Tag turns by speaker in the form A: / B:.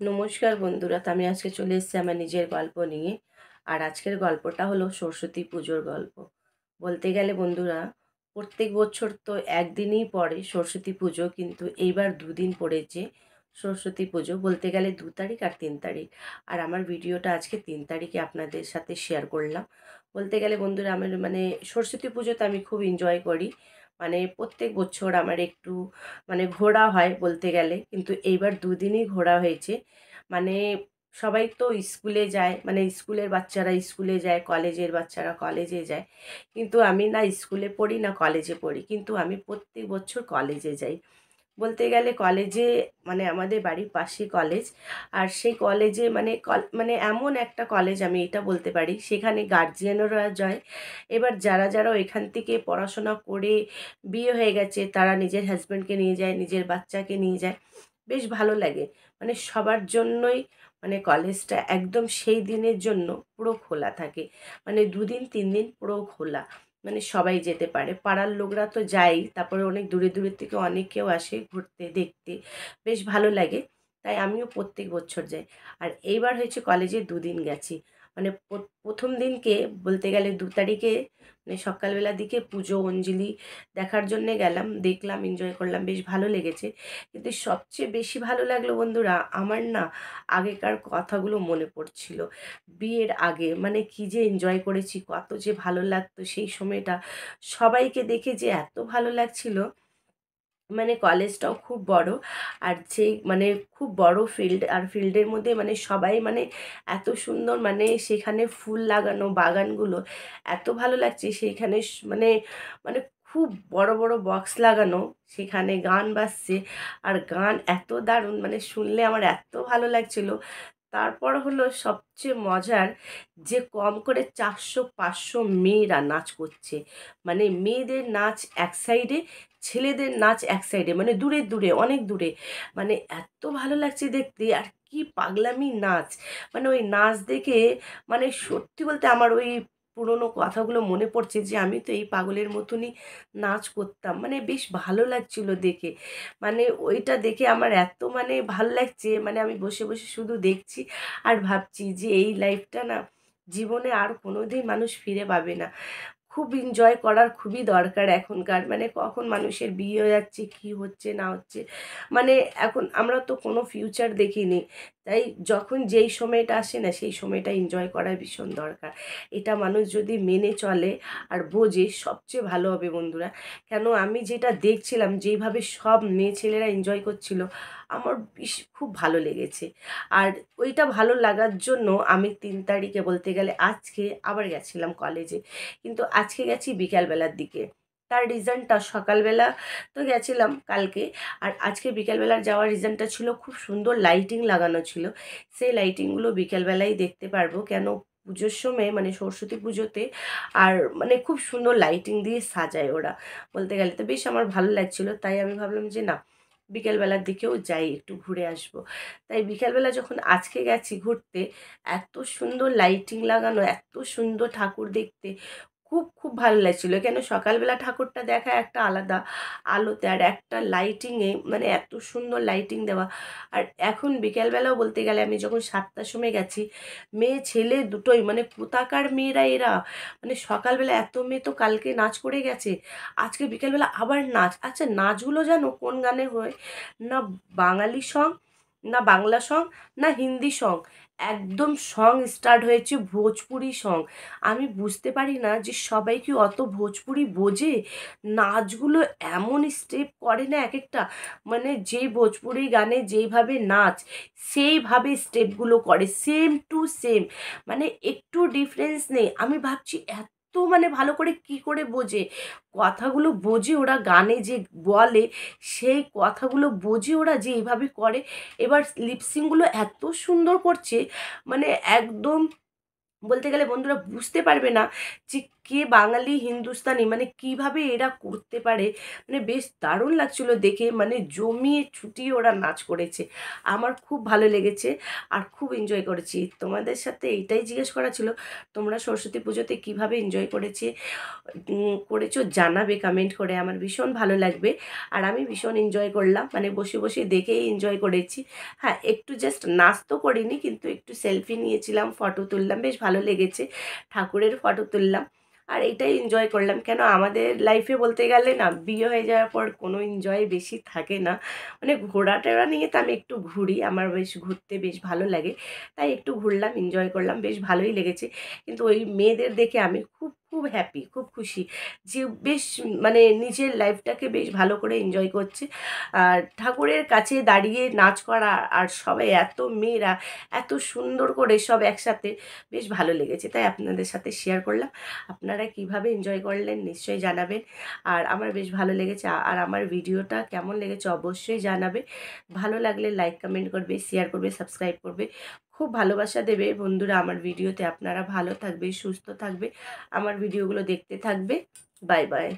A: নমস্কার বন্ধুরা, তো আমি আজকে চলে এসেছি আমার নিজের গল্প নিয়ে। আর আজকের গল্পটা হলো সরস্বতী পুজোর গল্প। বলতে গেলে বন্ধুরা, প্রত্যেক বছর তো একদিনই পড়ে সরস্বতী পুজো, কিন্তু এইবার দুদিন পড়েছে সরস্বতী পুজো। বলতে গেলে 2 তারিখ আর 3 তারিখ। আর আমার ভিডিওটা আজকে 3 তারিখে আপনাদের সাথে শেয়ার করলাম। বলতে গেলে বন্ধুরা, আমার সরস্বতী পুজোতে আমি খুব এনজয় করি। প্রত্যেক বছর আমার একটু ঘোরা হয় বলতে গেলে, কিন্তু এইবার দুদিনই ঘোরা হয়েছে। মানে সবাই তো স্কুলে যায়, স্কুলের বাচ্চারা স্কুলে যায়, কলেজের বাচ্চারা কলেজে যায়। কিন্তু আমি না স্কুলে পড়ি না কলেজে পড়ি, কিন্তু আমি প্রত্যেক বছর কলেজে যাই। বলতে গেলে কলেজে আমাদের বাড়ির পাশে কলেজ। আর সেই কলেজে এমন একটা কলেজ, আমি এটা বলতে পারি, সেখানে গার্জিয়ানরা যায়। এবার যারা যারা এখান থেকে পড়াশোনা করে বিয়ে হয়ে গেছে, তারা নিজের হাজব্যান্ডকে নিয়ে যায়, নিজের বাচ্চাকে নিয়ে যায়। বেশ ভালো লাগে। সবার জন্যই কলেজটা একদম সেই দিনের জন্য পুরো খোলা থাকে। 2 দিন 3 দিন পুরো খোলা। সবাই যেতে পারে, পাড়ার লোকরা তো যায়ই, তারপরে অনেক দূরে দূরের থেকে অনেকেও আসে ঘুরতে দেখতে। বেশ ভালো লাগে। তাই আমিও প্রত্যেক বছর যাই। আর এইবার হয়েছে কলেজে 2 দিন গেছি। প্রথম দিনকে বলতে গেলে 2 তারিখে সকালবেলার দিকে পুজো অঞ্জলি দেখার জন্যে গেলাম, দেখলাম, এনজয় করলাম, বেশ ভালো লেগেছে। কিন্তু সবচেয়ে বেশি ভালো লাগলো বন্ধুরা, আমার না আগেকার কথাগুলো মনে পড়ছিল। বিয়ের আগে কি যে এনজয় করেছি, কত যে ভালো লাগতো সেই সময়টা। সবাইকে দেখে যে এত ভালো লাগছিল। কলেজটাও খুব বড়। আর সেই খুব বড় ফিল্ড, আর ফিল্ডের মধ্যে সবাই এত সুন্দর, সেখানে ফুল লাগানো বাগানগুলো এত ভালো লাগছে। সেইখানে মানে খুব বড় বড় বক্স লাগানো, সেখানে গান বাজছে। আর গান এত দারুণ, শুনলে আমার এত ভালো লাগছিল। তারপর হলো সবচেয়ে মজার, যে কম করে 400-500 মেয়েরা নাচ করছে। মেয়েদের নাচ এক সাইডে, ছেলেদের নাচ এক সাইডে, দূরে দূরে, অনেক দূরে। এত ভালো লাগছে দেখতে, আর কি পাগলামি নাচ! ওই নাচ দেখে সত্যি বলতে আমার ওই পুরোনো কথাগুলো মনে পড়ছে, যে আমি তো এই পাগলের মতনই নাচ করতাম। বেশ ভালো লাগছিল দেখে। ওইটা দেখে আমার এত ভালো লাগছে, আমি বসে বসে শুধু দেখছি আর ভাবছি যে এই লাইফটা না জীবনে আর কোনোদিন মানুষ ফিরে পাবে না। খুব এনজয় করার খুবই দরকার এখনকার। কখন মানুষের বিয়ে হয়ে যাচ্ছে, কী হচ্ছে না হচ্ছে। এখন আমরা তো কোনো ফিউচার দেখিনি। তাই যখন যেই সময়টা আসে না, সেই সময়টা এনজয় করা ভীষণ দরকার। এটা মানুষ যদি মেনে চলে আর বোঝে, সবচেয়ে ভালো হবে বন্ধুরা। কেন, আমি যেটা দেখছিলাম, যেইভাবে সব মেয়ে ছেলেরা এনজয় করছিল, আমার খুব ভালো লেগেছে। আর ওইটা ভালো লাগার জন্য আমি 3 তারিখে বলতে গেলে আজকে আবার গেছিলাম কলেজে। কিন্তু আজকে গেছি বিকালবেলার দিকে। তার রিজনটা, সকালবেলা তো গেছিলাম কালকে, আর আজকে বিকালবেলার যাওয়ার রিজনটা ছিল, খুব সুন্দর লাইটিং লাগানো ছিল। সেই লাইটিংগুলো বিকেলবেলাই দেখতে পারবো। কেন, পুজোর সময় সরস্বতী পুজোতে আর খুব সুন্দর লাইটিং দিয়ে সাজায় ওরা। বলতে গেলে তো বেশ আমার ভালো লাগছিল। তাই আমি ভাবলাম যে না, বিকেলবেলার দিকেও যাই, একটু ঘুরে আসব। তাই বিকেলবেলা যখন আজকে গেছি ঘুরতে, এত সুন্দর লাইটিং লাগানো, এত সুন্দর ঠাকুর দেখতে, খুব খুব ভালো লাগছিলো। কেন, সকালবেলা ঠাকুরটা দেখা একটা আলাদা আলোতে, আর একটা লাইটিংয়ে, এত সুন্দর লাইটিং দেওয়া। আর এখন বিকেলবেলাও বলতে গেলে, আমি যখন 7টার সময় গেছি, মেয়ে ছেলে দুটোই, কোথাকার মেয়েরা এরা! সকালবেলা এত মেয়ে তো কালকে নাচ করে গেছে, আজকে বিকেলবেলা আবার নাচ। আচ্ছা, নাচগুলো জানো কোন গানে হয়? না বাঙালি সং, না বাংলা সং, না হিন্দি সং, একদম সং স্টার্ট হয়েছে ভোজপুরি সং। আমি বুঝতে পারি না যে সবাই কি অত ভোজপুরি বোঝে। নাচগুলো এমন স্টেপ করে না এক একটা, যেই ভোজপুরি গানে যেইভাবে নাচ, সেইভাবে স্টেপগুলো করে, সেম টু সেম। একটু ডিফারেন্স নেই। আমি ভাবছি এত ভালো করে কি করে বোঝে, কথাগুলো বোঝে ওরা, গানে যে বলে সেই কথাগুলো বোঝে ওরা, যে এইভাবে করে। এবার লিপসিংগুলো এত সুন্দর করছে, একদম বলতে গেলে বন্ধুরা বুঝতে পারবে না যে কে বাঙালি হিন্দুস্তানি মানে কিভাবে এরা করতে পারে, মানে বেশ দারুণ লাগছিল দেখে, মানে জমিয়ে ছুটিয়ে ওরা নাচ করেছে। আমার খুব ভালো লেগেছে আর খুব এনজয় করেছি। তোমাদের সাথে এইটাই জিজ্ঞেস করা ছিল, তোমরা সরস্বতী পুজোতে কিভাবে এনজয় করেছো জানাবে কমেন্ট করে, আমার ভীষণ ভালো লাগবে। আর আমি ভীষণ এনজয় করলাম, মানে বসে বসে দেখেই এনজয় করেছি। হ্যাঁ, একটু জাস্ট নাচ তো করিনি, কিন্তু একটু সেলফি নিয়েছিলাম, ফটো তুললাম, বেশ ভালো লেগেছে, ঠাকুরের ফটো তুললাম। আর এটাই এনজয় করলাম, কেন আমাদের লাইফে বলতে গেলে না, বিয়ে হয়ে যাওয়ার পর কোনো এনজয় বেশি থাকে না। মানে ঘোরা টেরা নিয়ে তো আমি একটু ঘুরি, আমার বেশ ঘুরতে বেশ ভালো লাগে, তাই একটু ঘুরলাম, এনজয় করলাম, বেশ ভালোই লেগেছে। কিন্তু ওই মেয়েদের দেখে আমি খুব খুব হ্যাপি, খুব খুশি যে বেশ, মানে নিজের লাইফটাকে বেশ ভালো করে এনজয় করছে। আর ঠাকুরের কাছে দাঁড়িয়ে নাচ করা, আর সবাই এত মেয়েরা এত সুন্দর করে সব একসাথে, বেশ ভালো লেগেছে, তাই আপনাদের সাথে শেয়ার করলাম। আপনারা কিভাবে এনজয় করলেন নিশ্চয়ই জানাবেন। আর আমার বেশ ভালো লেগেছে। আর আমার ভিডিওটা কেমন লেগেছে অবশ্যই জানাবে। ভালো লাগলে লাইক কমেন্ট করবে, শেয়ার করবে, সাবস্ক্রাইব করবে, খুব ভালোবাসা দেবে বন্ধুরা আমার ভিডিওতে। আপনারা ভালো থাকবে, সুস্থ থাকবে, আমার ভিডিওগুলো দেখতে থাকবে। Bye bye.